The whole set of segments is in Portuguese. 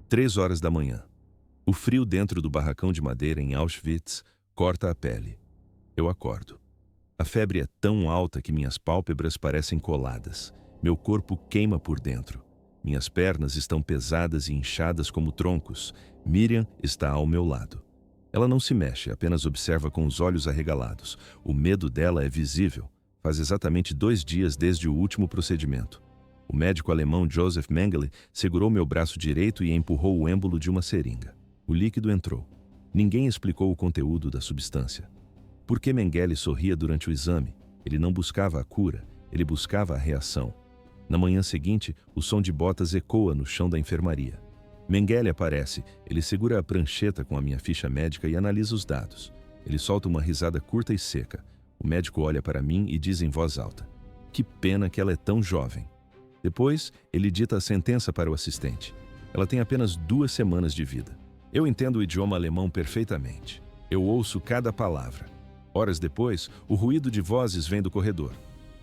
3 horas da manhã. O frio dentro do barracão de madeira em Auschwitz corta a pele. Eu acordo. A febre é tão alta que minhas pálpebras parecem coladas. Meu corpo queima por dentro. Minhas pernas estão pesadas e inchadas como troncos. Miriam está ao meu lado. Ela não se mexe, apenas observa com os olhos arregalados. O medo dela é visível. Faz exatamente 2 dias desde o último procedimento. O médico alemão Joseph Mengele segurou meu braço direito e empurrou o êmbolo de uma seringa. O líquido entrou. Ninguém explicou o conteúdo da substância. Por que Mengele sorria durante o exame? Ele não buscava a cura, ele buscava a reação. Na manhã seguinte, o som de botas ecoa no chão da enfermaria. Mengele aparece, ele segura a prancheta com a minha ficha médica e analisa os dados. Ele solta uma risada curta e seca. O médico olha para mim e diz em voz alta: "Que pena que ela é tão jovem." Depois, ele dita a sentença para o assistente. Ela tem apenas 2 semanas de vida. Eu entendo o idioma alemão perfeitamente. Eu ouço cada palavra. Horas depois, o ruído de vozes vem do corredor.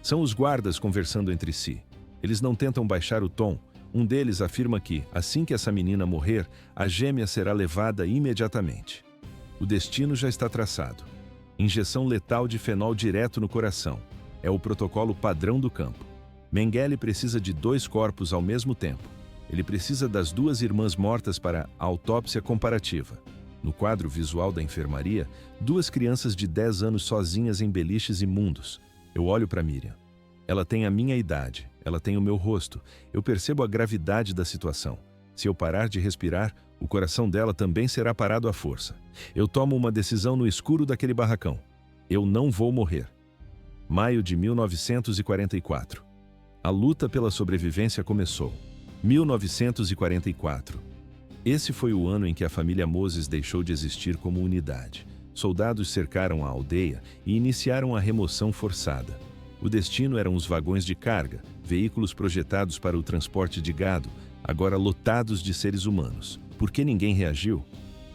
São os guardas conversando entre si. Eles não tentam baixar o tom. Um deles afirma que, assim que essa menina morrer, a gêmea será levada imediatamente. O destino já está traçado. Injeção letal de fenol direto no coração. É o protocolo padrão do campo. Mengele precisa de 2 corpos ao mesmo tempo. Ele precisa das 2 irmãs mortas para a autópsia comparativa. No quadro visual da enfermaria, 2 crianças de 10 anos sozinhas em beliches imundos. Eu olho para Miriam. Ela tem a minha idade, ela tem o meu rosto. Eu percebo a gravidade da situação. Se eu parar de respirar, o coração dela também será parado à força. Eu tomo uma decisão no escuro daquele barracão. Eu não vou morrer. Maio de 1944. A luta pela sobrevivência começou. 1944. Esse foi o ano em que a família Moses deixou de existir como unidade. Soldados cercaram a aldeia e iniciaram a remoção forçada. O destino eram os vagões de carga, veículos projetados para o transporte de gado, agora lotados de seres humanos. Por que ninguém reagiu?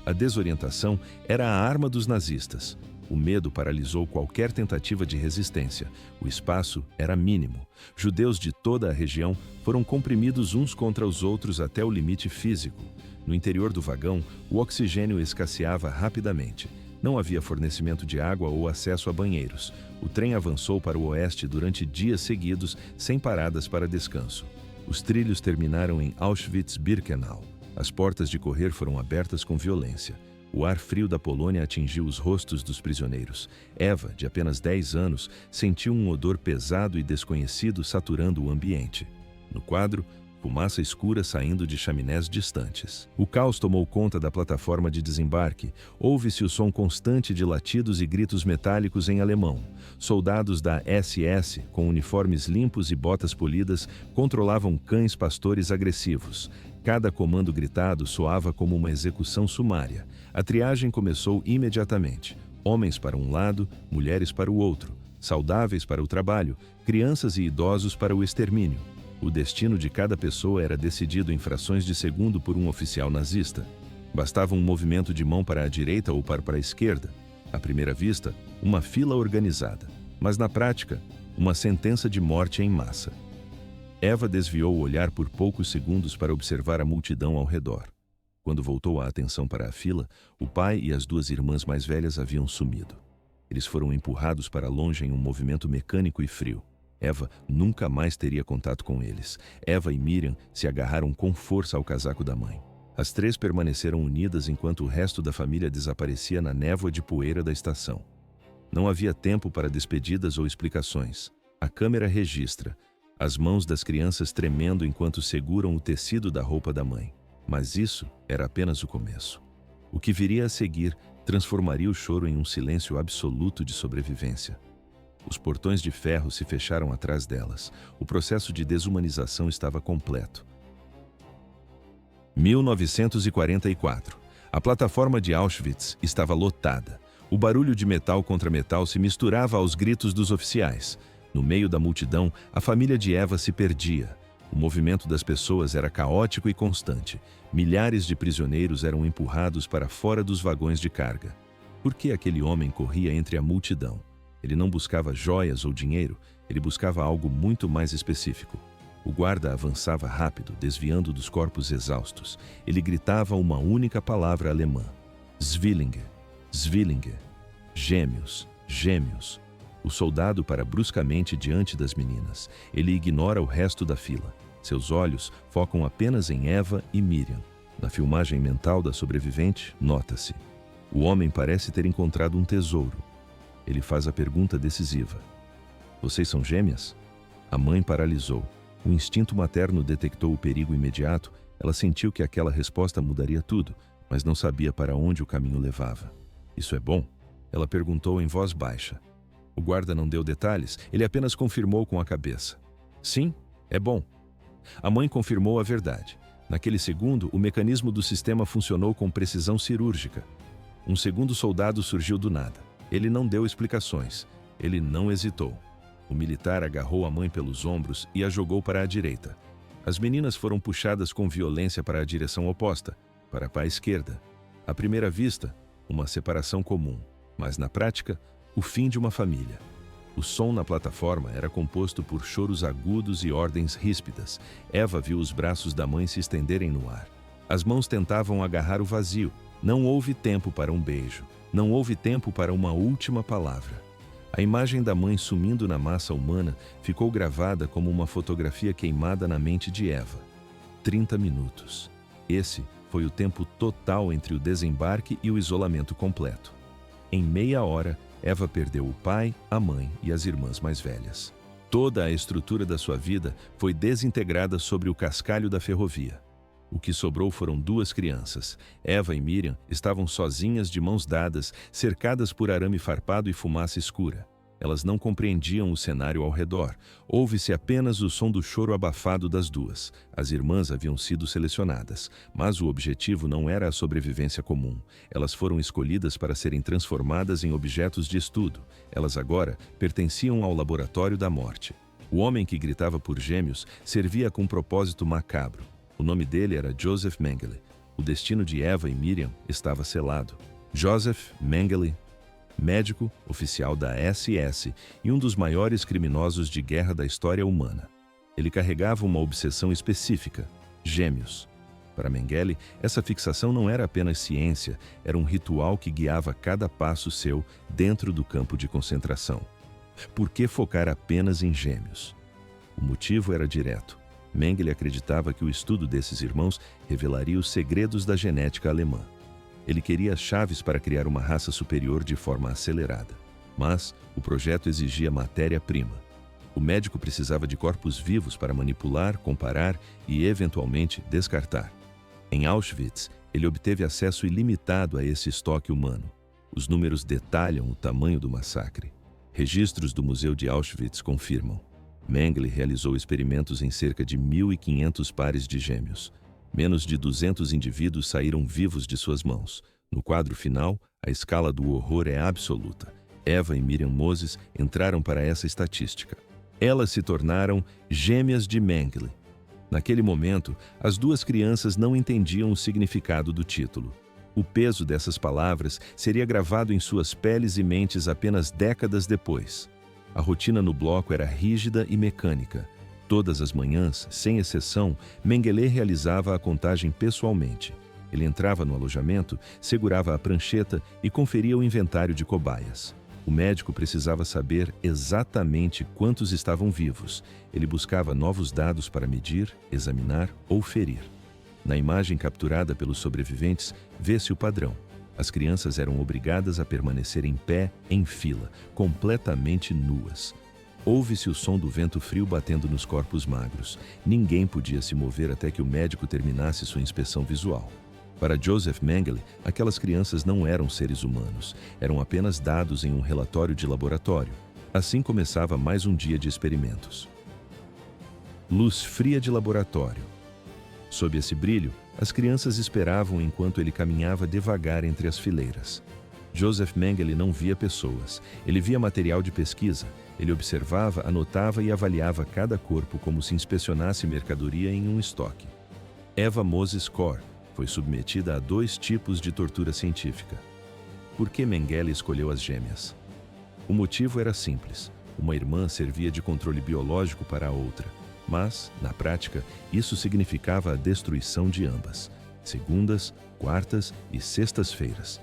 A desorientação era a arma dos nazistas. O medo paralisou qualquer tentativa de resistência. O espaço era mínimo. Judeus de toda a região foram comprimidos uns contra os outros até o limite físico. No interior do vagão, o oxigênio escasseava rapidamente. Não havia fornecimento de água ou acesso a banheiros. O trem avançou para o oeste durante dias seguidos, sem paradas para descanso. Os trilhos terminaram em Auschwitz-Birkenau. As portas de correr foram abertas com violência. O ar frio da Polônia atingiu os rostos dos prisioneiros. Eva, de apenas 10 anos, sentiu um odor pesado e desconhecido saturando o ambiente. No quadro, fumaça escura saindo de chaminés distantes. O caos tomou conta da plataforma de desembarque. Ouve-se o som constante de latidos e gritos metálicos em alemão. Soldados da SS, com uniformes limpos e botas polidas, controlavam cães pastores agressivos. Cada comando gritado soava como uma execução sumária. A triagem começou imediatamente. Homens para um lado, mulheres para o outro. Saudáveis para o trabalho, crianças e idosos para o extermínio. O destino de cada pessoa era decidido em frações de segundo por um oficial nazista. Bastava um movimento de mão para a direita ou para a esquerda. À primeira vista, uma fila organizada. Mas na prática, uma sentença de morte em massa. Eva desviou o olhar por poucos segundos para observar a multidão ao redor. Quando voltou a atenção para a fila, o pai e as 2 irmãs mais velhas haviam sumido. Eles foram empurrados para longe em um movimento mecânico e frio. Eva nunca mais teria contato com eles. Eva e Miriam se agarraram com força ao casaco da mãe. As 3 permaneceram unidas enquanto o resto da família desaparecia na névoa de poeira da estação. Não havia tempo para despedidas ou explicações. A câmera registra as mãos das crianças tremendo enquanto seguram o tecido da roupa da mãe. Mas isso era apenas o começo. O que viria a seguir transformaria o choro em um silêncio absoluto de sobrevivência. Os portões de ferro se fecharam atrás delas. O processo de desumanização estava completo. 1944. A plataforma de Auschwitz estava lotada. O barulho de metal contra metal se misturava aos gritos dos oficiais. No meio da multidão, a família de Eva se perdia. O movimento das pessoas era caótico e constante. Milhares de prisioneiros eram empurrados para fora dos vagões de carga. Por que aquele homem corria entre a multidão? Ele não buscava joias ou dinheiro, ele buscava algo muito mais específico. O guarda avançava rápido, desviando dos corpos exaustos. Ele gritava uma única palavra alemã: Zwillinge, Zwillinge. Gêmeos, gêmeos. O soldado para bruscamente diante das meninas. Ele ignora o resto da fila. Seus olhos focam apenas em Eva e Miriam. Na filmagem mental da sobrevivente, nota-se: o homem parece ter encontrado um tesouro. Ele faz a pergunta decisiva: vocês são gêmeas? A mãe paralisou. O instinto materno detectou o perigo imediato. Ela sentiu que aquela resposta mudaria tudo, mas não sabia para onde o caminho levava. Isso é bom? Ela perguntou em voz baixa. O guarda não deu detalhes, ele apenas confirmou com a cabeça. Sim, é bom. A mãe confirmou a verdade. Naquele segundo, o mecanismo do sistema funcionou com precisão cirúrgica. Um segundo soldado surgiu do nada. Ele não deu explicações. Ele não hesitou. O militar agarrou a mãe pelos ombros e a jogou para a direita. As meninas foram puxadas com violência para a direção oposta, para a esquerda. À primeira vista, uma separação comum, mas na prática, o fim de uma família. O som na plataforma era composto por choros agudos e ordens ríspidas. Eva viu os braços da mãe se estenderem no ar. As mãos tentavam agarrar o vazio. Não houve tempo para um beijo. Não houve tempo para uma última palavra. A imagem da mãe sumindo na massa humana ficou gravada como uma fotografia queimada na mente de Eva. 30 minutos. Esse foi o tempo total entre o desembarque e o isolamento completo. Em meia hora, Eva perdeu o pai, a mãe e as irmãs mais velhas. Toda a estrutura da sua vida foi desintegrada sobre o cascalho da ferrovia. O que sobrou foram 2 crianças. Eva e Miriam estavam sozinhas de mãos dadas, cercadas por arame farpado e fumaça escura. Elas não compreendiam o cenário ao redor. Ouve-se apenas o som do choro abafado das 2. As irmãs haviam sido selecionadas, mas o objetivo não era a sobrevivência comum. Elas foram escolhidas para serem transformadas em objetos de estudo. Elas agora pertenciam ao laboratório da morte. O homem que gritava por gêmeos servia com um propósito macabro. O nome dele era Joseph Mengele. O destino de Eva e Miriam estava selado. Joseph Mengele, médico, oficial da SS e um dos maiores criminosos de guerra da história humana. Ele carregava uma obsessão específica: gêmeos. Para Mengele, essa fixação não era apenas ciência, era um ritual que guiava cada passo seu dentro do campo de concentração. Por que focar apenas em gêmeos? O motivo era direto. Mengele acreditava que o estudo desses irmãos revelaria os segredos da genética alemã. Ele queria as chaves para criar uma raça superior de forma acelerada. Mas o projeto exigia matéria-prima. O médico precisava de corpos vivos para manipular, comparar e, eventualmente, descartar. Em Auschwitz, ele obteve acesso ilimitado a esse estoque humano. Os números detalham o tamanho do massacre. Registros do Museu de Auschwitz confirmam. Mengele realizou experimentos em cerca de 1.500 pares de gêmeos. Menos de 200 indivíduos saíram vivos de suas mãos. No quadro final, a escala do horror é absoluta. Eva e Miriam Moses entraram para essa estatística. Elas se tornaram gêmeas de Mengele. Naquele momento, as 2 crianças não entendiam o significado do título. O peso dessas palavras seria gravado em suas peles e mentes apenas décadas depois. A rotina no bloco era rígida e mecânica. Todas as manhãs, sem exceção, Mengele realizava a contagem pessoalmente. Ele entrava no alojamento, segurava a prancheta e conferia o inventário de cobaias. O médico precisava saber exatamente quantos estavam vivos. Ele buscava novos dados para medir, examinar ou ferir. Na imagem capturada pelos sobreviventes, vê-se o padrão. As crianças eram obrigadas a permanecer em pé, em fila, completamente nuas. Ouve-se o som do vento frio batendo nos corpos magros. Ninguém podia se mover até que o médico terminasse sua inspeção visual. Para Joseph Mengele, aquelas crianças não eram seres humanos, eram apenas dados em um relatório de laboratório. Assim começava mais um dia de experimentos. Luz fria de laboratório. Sob esse brilho, as crianças esperavam enquanto ele caminhava devagar entre as fileiras. Joseph Mengele não via pessoas, ele via material de pesquisa. Ele observava, anotava e avaliava cada corpo como se inspecionasse mercadoria em um estoque. Eva Moses Kor foi submetida a 2 tipos de tortura científica. Por que Mengele escolheu as gêmeas? O motivo era simples. Uma irmã servia de controle biológico para a outra. Mas, na prática, isso significava a destruição de ambas, segundas, quartas e sextas-feiras.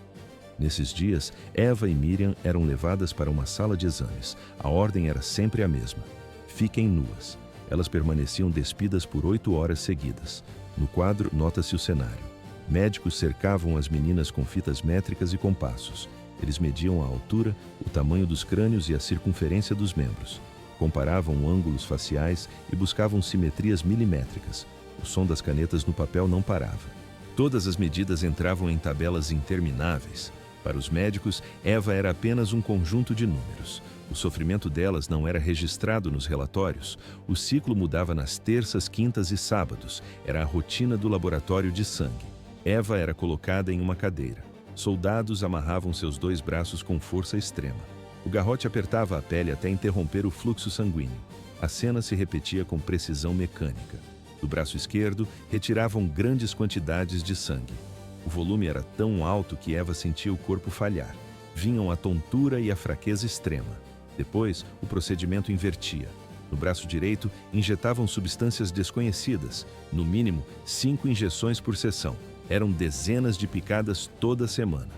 Nesses dias, Eva e Miriam eram levadas para uma sala de exames. A ordem era sempre a mesma: fiquem nuas. Elas permaneciam despidas por 8 horas seguidas. No quadro, nota-se o cenário. Médicos cercavam as meninas com fitas métricas e compassos. Eles mediam a altura, o tamanho dos crânios e a circunferência dos membros. Comparavam ângulos faciais e buscavam simetrias milimétricas. O som das canetas no papel não parava. Todas as medidas entravam em tabelas intermináveis. Para os médicos, Eva era apenas um conjunto de números. O sofrimento delas não era registrado nos relatórios. O ciclo mudava nas terças, quintas e sábados. Era a rotina do laboratório de sangue. Eva era colocada em uma cadeira. Soldados amarravam seus 2 braços com força extrema. O garrote apertava a pele até interromper o fluxo sanguíneo. A cena se repetia com precisão mecânica. Do braço esquerdo, retiravam grandes quantidades de sangue. O volume era tão alto que Eva sentia o corpo falhar. Vinham a tontura e a fraqueza extrema. Depois, o procedimento invertia. No braço direito, injetavam substâncias desconhecidas, no mínimo 5 injeções por sessão. Eram dezenas de picadas toda semana.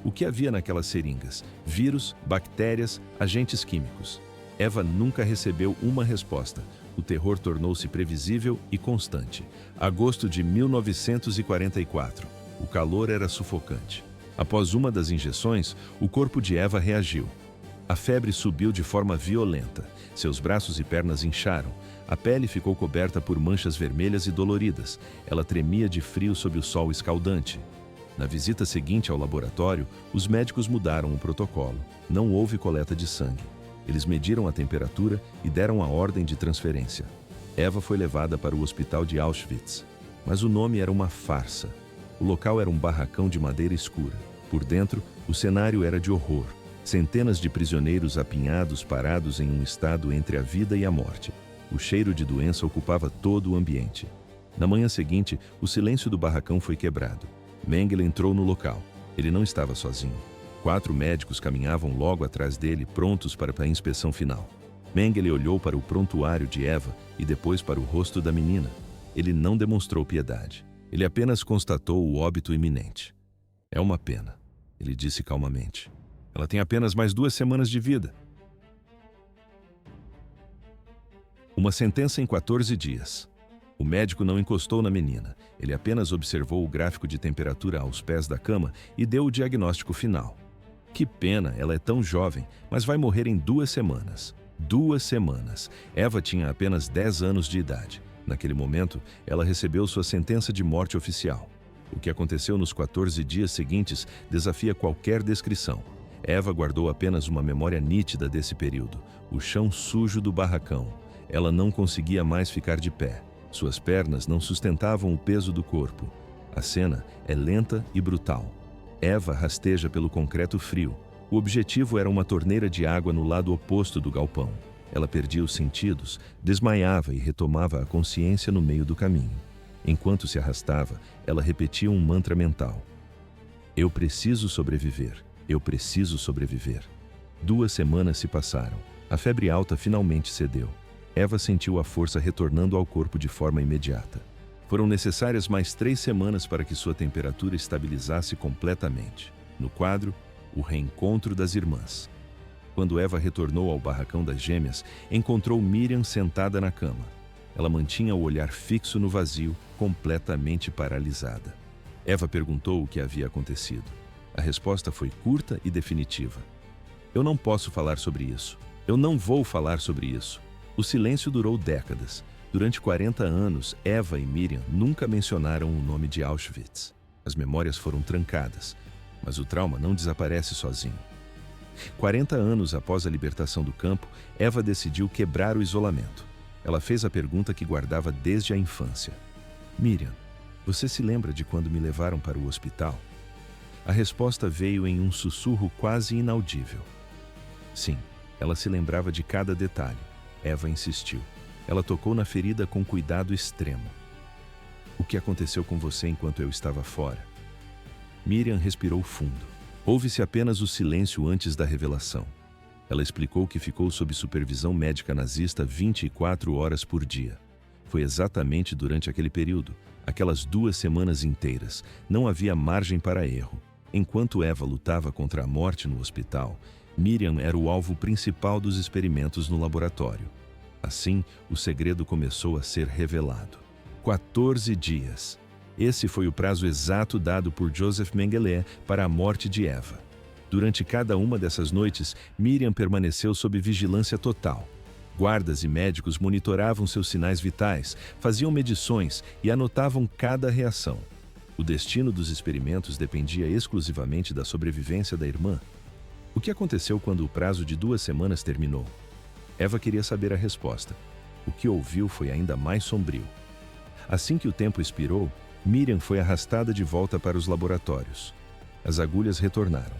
O que havia naquelas seringas? Vírus, bactérias, agentes químicos. Eva nunca recebeu uma resposta. O terror tornou-se previsível e constante. Agosto de 1944. O calor era sufocante. Após uma das injeções, o corpo de Eva reagiu. A febre subiu de forma violenta. Seus braços e pernas incharam. A pele ficou coberta por manchas vermelhas e doloridas. Ela tremia de frio sob o sol escaldante. Na visita seguinte ao laboratório, os médicos mudaram o protocolo. Não houve coleta de sangue. Eles mediram a temperatura e deram a ordem de transferência. Eva foi levada para o hospital de Auschwitz. Mas o nome era uma farsa. O local era um barracão de madeira escura. Por dentro, o cenário era de horror. Centenas de prisioneiros apinhados parados em um estado entre a vida e a morte. O cheiro de doença ocupava todo o ambiente. Na manhã seguinte, o silêncio do barracão foi quebrado. Mengele entrou no local. Ele não estava sozinho. 4 médicos caminhavam logo atrás dele, prontos para a inspeção final. Mengele olhou para o prontuário de Eva e depois para o rosto da menina. Ele não demonstrou piedade. Ele apenas constatou o óbito iminente. É uma pena, ele disse calmamente. Ela tem apenas mais 2 semanas de vida. Uma sentença em 14 dias. O médico não encostou na menina. Ele apenas observou o gráfico de temperatura aos pés da cama e deu o diagnóstico final. Que pena, ela é tão jovem, mas vai morrer em 2 semanas. 2 semanas. Eva tinha apenas 10 anos de idade. Naquele momento, ela recebeu sua sentença de morte oficial. O que aconteceu nos 14 dias seguintes desafia qualquer descrição. Eva guardou apenas uma memória nítida desse período, o chão sujo do barracão. Ela não conseguia mais ficar de pé. Suas pernas não sustentavam o peso do corpo. A cena é lenta e brutal. Eva rasteja pelo concreto frio. O objetivo era uma torneira de água no lado oposto do galpão. Ela perdia os sentidos, desmaiava e retomava a consciência no meio do caminho. Enquanto se arrastava, ela repetia um mantra mental. Eu preciso sobreviver. Eu preciso sobreviver. 2 semanas se passaram. A febre alta finalmente cedeu. Eva sentiu a força retornando ao corpo de forma imediata. Foram necessárias mais 3 semanas para que sua temperatura estabilizasse completamente. No quadro, o reencontro das irmãs. Quando Eva retornou ao barracão das gêmeas, encontrou Miriam sentada na cama. Ela mantinha o olhar fixo no vazio, completamente paralisada. Eva perguntou o que havia acontecido. A resposta foi curta e definitiva. Eu não posso falar sobre isso. Eu não vou falar sobre isso. O silêncio durou décadas. Durante 40 anos, Eva e Miriam nunca mencionaram o nome de Auschwitz. As memórias foram trancadas, mas o trauma não desaparece sozinho. 40 anos após a libertação do campo, Eva decidiu quebrar o isolamento. Ela fez a pergunta que guardava desde a infância. Miriam, você se lembra de quando me levaram para o hospital? A resposta veio em um sussurro quase inaudível. Sim, ela se lembrava de cada detalhe. Eva insistiu. Ela tocou na ferida com cuidado extremo. O que aconteceu com você enquanto eu estava fora? Miriam respirou fundo. Houve-se apenas o silêncio antes da revelação. Ela explicou que ficou sob supervisão médica nazista 24 horas por dia. Foi exatamente durante aquele período, aquelas 2 semanas inteiras. Não havia margem para erro. Enquanto Eva lutava contra a morte no hospital, Miriam era o alvo principal dos experimentos no laboratório. Assim, o segredo começou a ser revelado. 14 dias. Esse foi o prazo exato dado por Joseph Mengele para a morte de Eva. Durante cada uma dessas noites, Miriam permaneceu sob vigilância total. Guardas e médicos monitoravam seus sinais vitais, faziam medições e anotavam cada reação. O destino dos experimentos dependia exclusivamente da sobrevivência da irmã. O que aconteceu quando o prazo de 2 semanas terminou? Eva queria saber a resposta. O que ouviu foi ainda mais sombrio. Assim que o tempo expirou, Miriam foi arrastada de volta para os laboratórios. As agulhas retornaram.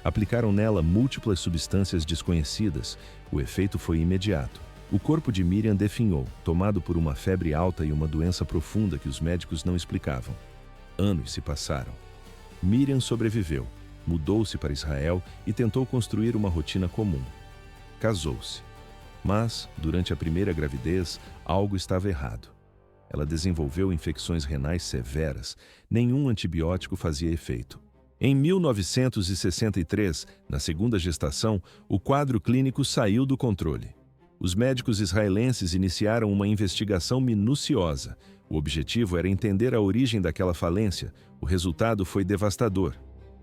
Aplicaram nela múltiplas substâncias desconhecidas. O efeito foi imediato. O corpo de Miriam definhou, tomado por uma febre alta e uma doença profunda que os médicos não explicavam. Anos se passaram. Miriam sobreviveu, mudou-se para Israel e tentou construir uma rotina comum. Casou-se. Mas, durante a primeira gravidez, algo estava errado. Ela desenvolveu infecções renais severas. Nenhum antibiótico fazia efeito. Em 1963, na segunda gestação, o quadro clínico saiu do controle. Os médicos israelenses iniciaram uma investigação minuciosa. O objetivo era entender a origem daquela falência. O resultado foi devastador.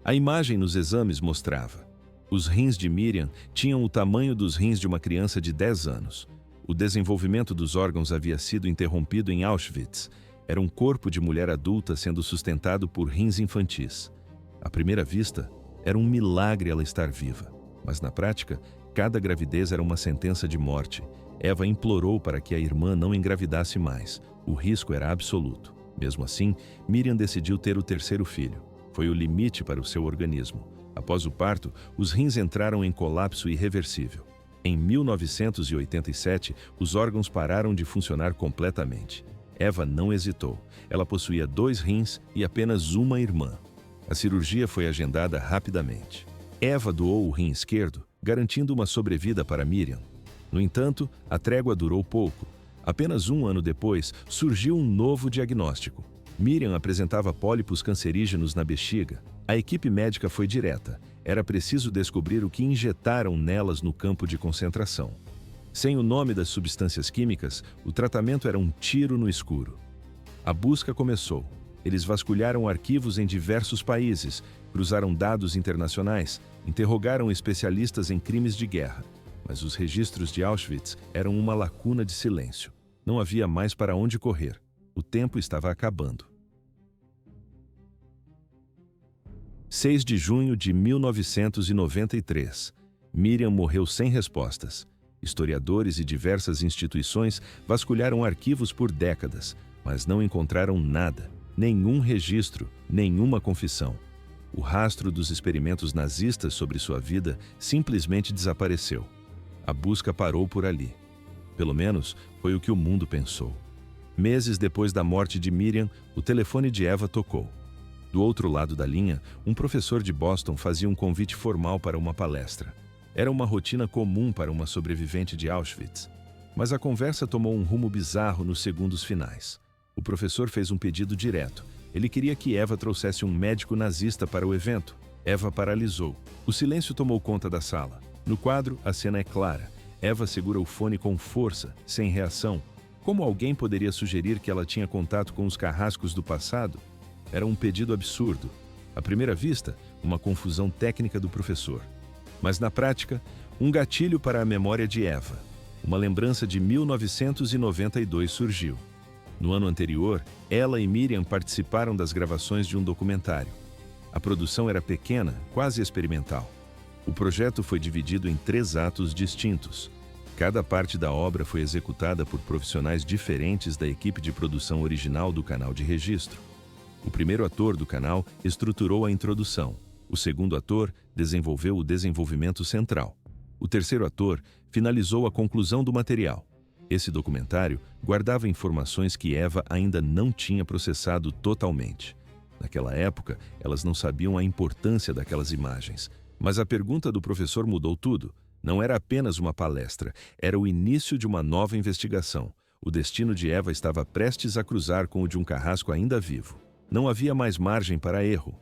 A imagem nos exames mostrava: os rins de Miriam tinham o tamanho dos rins de uma criança de 10 anos. O desenvolvimento dos órgãos havia sido interrompido em Auschwitz. Era um corpo de mulher adulta sendo sustentado por rins infantis. À primeira vista, era um milagre ela estar viva. Mas na prática, cada gravidez era uma sentença de morte. Eva implorou para que a irmã não engravidasse mais. O risco era absoluto. Mesmo assim, Miriam decidiu ter o 3º filho. Foi o limite para o seu organismo. Após o parto, os rins entraram em colapso irreversível. Em 1987, os órgãos pararam de funcionar completamente. Eva não hesitou. Ela possuía 2 rins e apenas uma irmã. A cirurgia foi agendada rapidamente. Eva doou o rim esquerdo, garantindo uma sobrevida para Miriam. No entanto, a trégua durou pouco. Apenas 1 ano depois, surgiu um novo diagnóstico. Miriam apresentava pólipos cancerígenos na bexiga. A equipe médica foi direta. Era preciso descobrir o que injetaram nelas no campo de concentração. Sem o nome das substâncias químicas, o tratamento era um tiro no escuro. A busca começou. Eles vasculharam arquivos em diversos países, cruzaram dados internacionais, interrogaram especialistas em crimes de guerra. Mas os registros de Auschwitz eram uma lacuna de silêncio. Não havia mais para onde correr. O tempo estava acabando. 6 de junho de 1993. Miriam morreu sem respostas. Historiadores e diversas instituições vasculharam arquivos por décadas, mas não encontraram nada, nenhum registro, nenhuma confissão. O rastro dos experimentos nazistas sobre sua vida simplesmente desapareceu. A busca parou por ali. Pelo menos, foi o que o mundo pensou. Meses depois da morte de Miriam, o telefone de Eva tocou. Do outro lado da linha, um professor de Boston fazia um convite formal para uma palestra. Era uma rotina comum para uma sobrevivente de Auschwitz. Mas a conversa tomou um rumo bizarro nos segundos finais. O professor fez um pedido direto. Ele queria que Eva trouxesse um médico nazista para o evento. Eva paralisou. O silêncio tomou conta da sala. No quadro, a cena é clara. Eva segura o fone com força, sem reação. Como alguém poderia sugerir que ela tinha contato com os carrascos do passado? Era um pedido absurdo. À primeira vista, uma confusão técnica do professor. Mas na prática, um gatilho para a memória de Eva. Uma lembrança de 1992 surgiu. No ano anterior, ela e Miriam participaram das gravações de um documentário. A produção era pequena, quase experimental. O projeto foi dividido em 3 atos distintos. Cada parte da obra foi executada por profissionais diferentes da equipe de produção original do canal de registro. O primeiro ator do canal estruturou a introdução. O segundo ator desenvolveu o desenvolvimento central. O terceiro ator finalizou a conclusão do material. Esse documentário guardava informações que Eva ainda não tinha processado totalmente. Naquela época, elas não sabiam a importância daquelas imagens. Mas a pergunta do professor mudou tudo. Não era apenas uma palestra, era o início de uma nova investigação. O destino de Eva estava prestes a cruzar com o de um carrasco ainda vivo. Não havia mais margem para erro.